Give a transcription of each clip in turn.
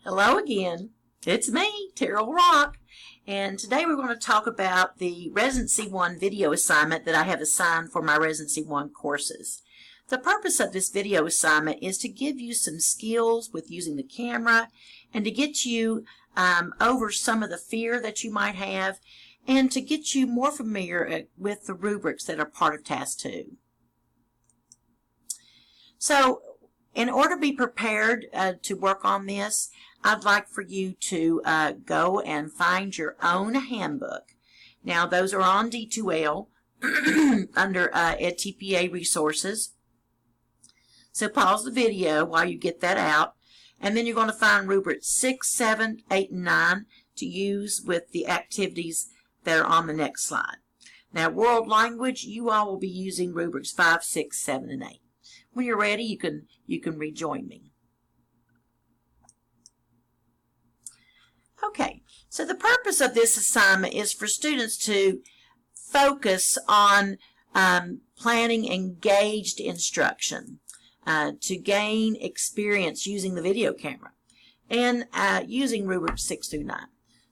Hello again. It's me, Terrell Rock, and today we're going to talk about the Residency 1 video assignment that I have assigned for my Residency 1 courses. The purpose of this video assignment is to give you some skills with using the camera and to get you over some of the fear that you might have and to get you more familiar with the rubrics that are part of Task 2. So, in order to be prepared to work on this, I'd like for you to go and find your own handbook. Now, those are on D2L under EdTPA resources. So pause the video while you get that out, and then you're going to find rubrics 6, 7, 8, and 9 to use with the activities that are on the next slide. Now, world language, you all will be using rubrics 5, 6, 7, and 8. When you're ready, you can rejoin me. Okay, so the purpose of this assignment is for students to focus on planning engaged instruction, to gain experience using the video camera, and using rubrics 6 through 9.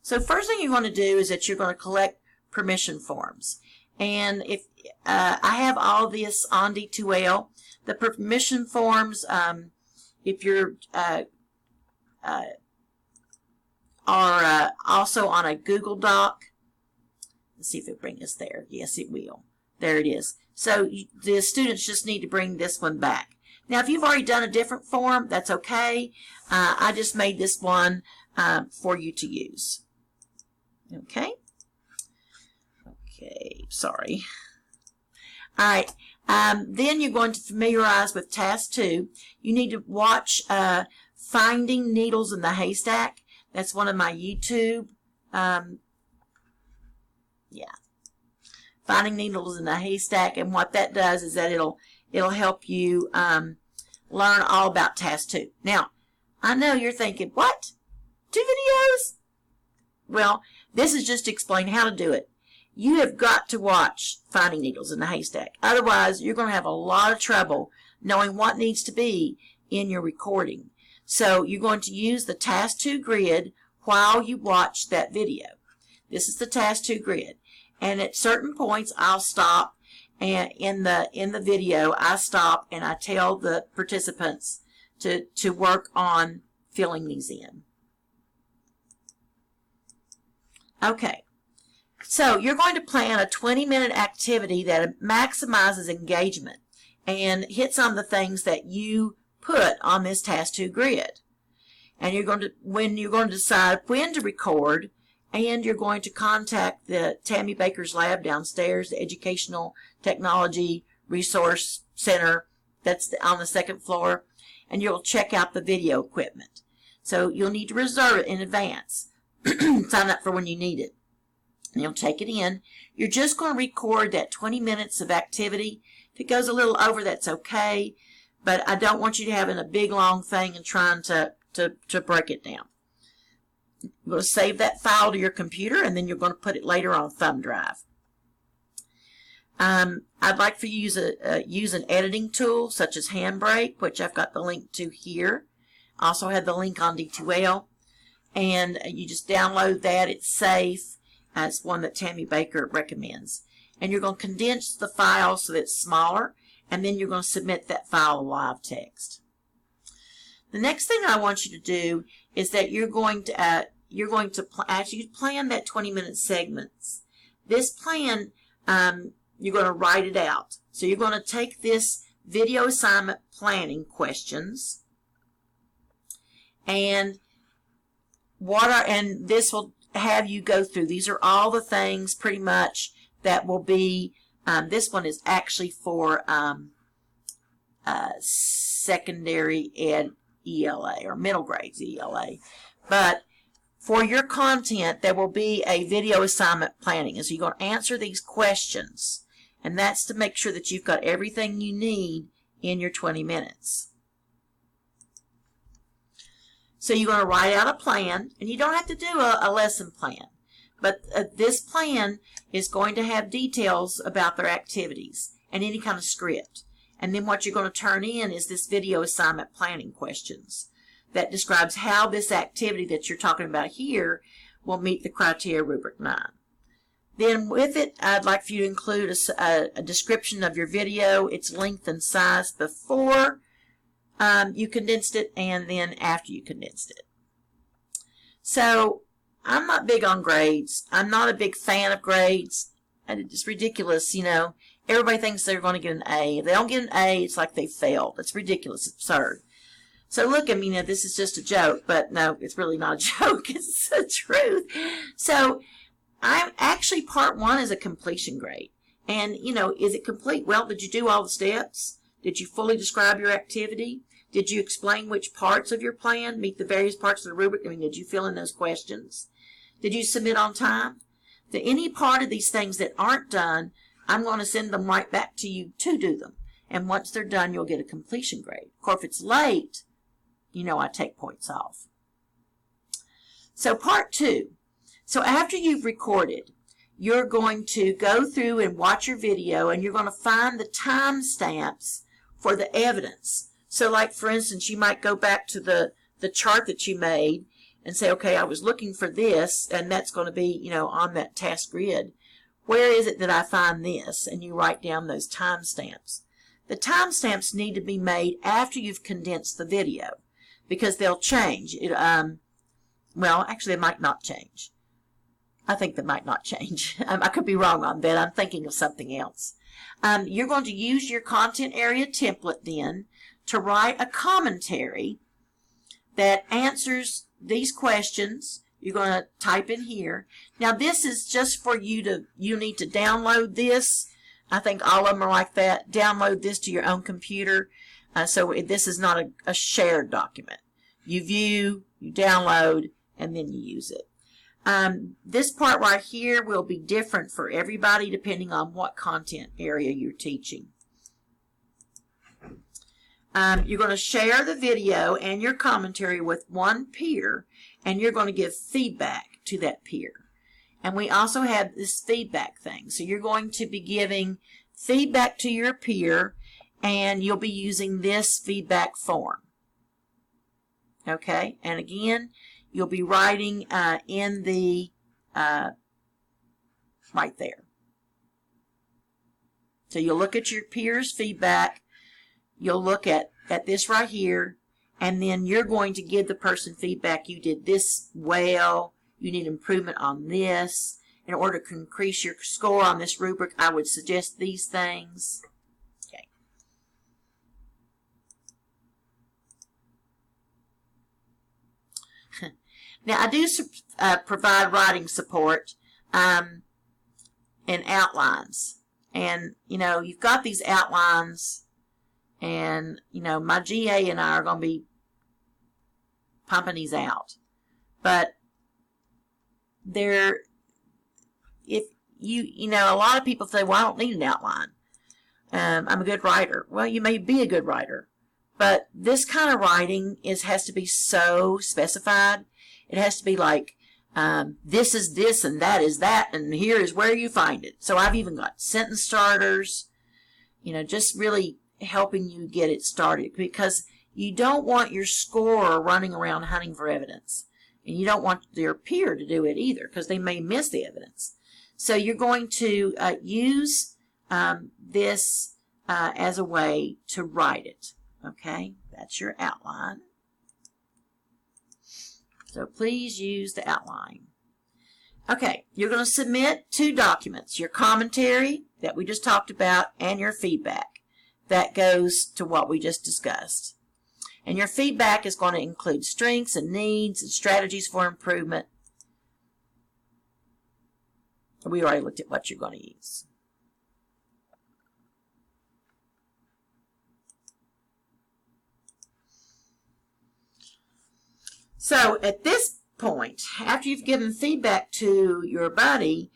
So first thing you're going to do is that you're going to collect permission forms. And if I have all this on D2L, the permission forms, if you're are also on a Google Doc. Let's see if it'll bring us there. Yes, it will. There it is. So the students just need to bring this one back. Now, if you've already done a different form, that's okay. I just made this one for you to use. Okay? Okay, sorry. All right. Then you're going to familiarize with Task 2. You need to watch Finding Needles in the Haystack. That's one of my YouTube, Finding Needles in the Haystack, and what that does is that it'll help you learn all about Task 2. Now, I know you're thinking, what? 2 videos? Well, this is just to explain how to do it. You have got to watch Finding Needles in the Haystack. Otherwise, you're going to have a lot of trouble knowing what needs to be in your recording. So you're going to use the Task 2 grid while you watch that video. This is the Task 2 grid. And at certain points, I'll stop, and in the video, I stop and I tell the participants to work on filling these in. Okay. So you're going to plan a 20-minute activity that maximizes engagement and hits on the things that you put on this Task 2 grid. And you're going to decide when to record, and you're going to contact the Tammy Baker's lab downstairs, the Educational Technology Resource Center that's on the 2nd floor, and you'll check out the video equipment. So you'll need to reserve it in advance. Sign up for when you need it. And you'll take it in. You're just going to record that 20 minutes of activity. If it goes a little over, that's okay. But I don't want you to having a big long thing and trying to break it down. You're going to save that file to your computer, and then you're going to put it later on a thumb drive. I'd like for you to use an editing tool such as Handbrake, which I've got the link to here. I also have the link on D2L. And you just download that. It's safe. It's one that Tammy Baker recommends. And you're going to condense the file so that it's smaller, and then you're going to submit that file live text. The next thing I want you to do is that you're going to actually plan that 20-minute segments. This plan, you're going to write it out. So you're going to take this video assignment planning questions, and this will have you go through. These are all the things pretty much that will be. This one is actually for secondary ed ELA or middle grades ELA. But for your content, there will be a video assignment planning. And so you're going to answer these questions. And that's to make sure that you've got everything you need in your 20 minutes. So you're going to write out a plan. And you don't have to do a lesson plan. But this plan is going to have details about their activities and any kind of script. And then what you're going to turn in is this video assignment planning questions. that describes how this activity that you're talking about here will meet the criteria rubric 9. Then with it, I'd like for you to include a description of your video, its length and size before you condensed it and then after you condensed it. So I'm not big on grades. I'm not a big fan of grades. It's ridiculous, you know. Everybody thinks they're going to get an A. If they don't get an A, it's like they failed. It's ridiculous. It's absurd. So look, I mean, this is just a joke, but no, it's really not a joke. It's the truth. So actually part 1 is a completion grade. And, you know, is it complete? Well, did you do all the steps? Did you fully describe your activity? Did you explain which parts of your plan meet the various parts of the rubric? I mean, did you fill in those questions? Did you submit on time? Any part of these things that aren't done, I'm going to send them right back to you to do them. And once they're done, you'll get a completion grade. Of course, if it's late, you know I take points off. So part 2. So after you've recorded, you're going to go through and watch your video, and you're going to find the timestamps for the evidence. So like, for instance, you might go back to the chart that you made and say, okay, I was looking for this, and that's going to be, you know, on that task grid. Where is it that I find this? And you write down those timestamps. The timestamps need to be made after you've condensed the video, because they'll change. Well, actually, they might not change. I think they might not change. I could be wrong on that. I'm thinking of something else. You're going to use your content area template then to write a commentary that answers these questions. You're going to type in here. Now, this is just for you need to download this. I think all of them are like that. Download this to your own computer. So this is not a shared document. You view, you download, and then you use it. This part right here will be different for everybody depending on what content area you're teaching. You're going to share the video and your commentary with one peer, and you're going to give feedback to that peer. And we also have this feedback thing. So you're going to be giving feedback to your peer, and you'll be using this feedback form. Okay? And again, you'll be writing in the, right there. So you'll look at your peer's feedback. You'll look at this right here, and then you're going to give the person feedback. You did this well. You need improvement on this. In order to increase your score on this rubric, I would suggest these things. Okay. Now, I do provide writing support and outlines. And, you know, you've got these outlines, and, you know, my GA and I are going to be pumping these out. But if you know, a lot of people say, well, I don't need an outline. I'm a good writer. Well, you may be a good writer, but this kind of writing has to be so specified. It has to be like, this is this and that is that, and here is where you find it. So I've even got sentence starters, you know, just really helping you get it started, because you don't want your scorer running around hunting for evidence. And you don't want their peer to do it either, because they may miss the evidence. So you're going to use this as a way to write it. Okay, that's your outline. So please use the outline. Okay, you're going to submit 2 documents, your commentary that we just talked about and your feedback. That goes to what we just discussed. And your feedback is going to include strengths and needs and strategies for improvement. We already looked at what you're going to use. So at this point, after you've given feedback to your buddy,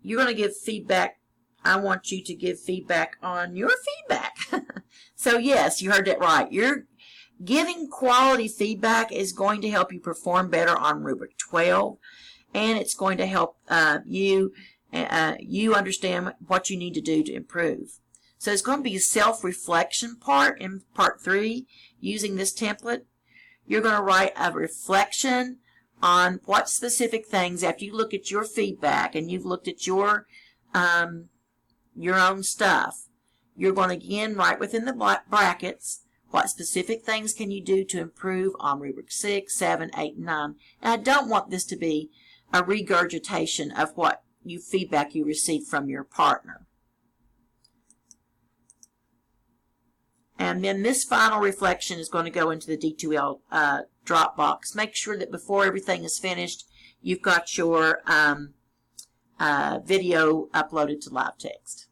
you're going to give feedback. I want you to give feedback on your feedback. So yes, you heard that right. You're giving quality feedback is going to help you perform better on rubric 12, and it's going to help you understand what you need to do to improve. So it's going to be a self-reflection part in part 3 using this template. you're going to write a reflection on what specific things, after you look at your feedback and you've looked at your own stuff, you're going to again write within the brackets what specific things can you do to improve on rubric 6, 7, 8, and 9. And I don't want this to be a regurgitation of what feedback you received from your partner. And then this final reflection is going to go into the D2L Dropbox. Make sure that before everything is finished, you've got your video uploaded to live text.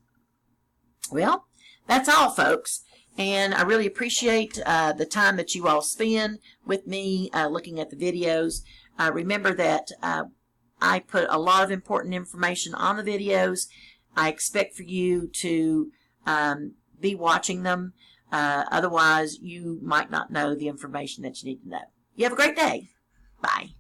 Well, that's all, folks. And I really appreciate the time that you all spend with me looking at the videos. Remember that I put a lot of important information on the videos. I expect for you to be watching them. Otherwise, you might not know the information that you need to know. You have a great day. Bye.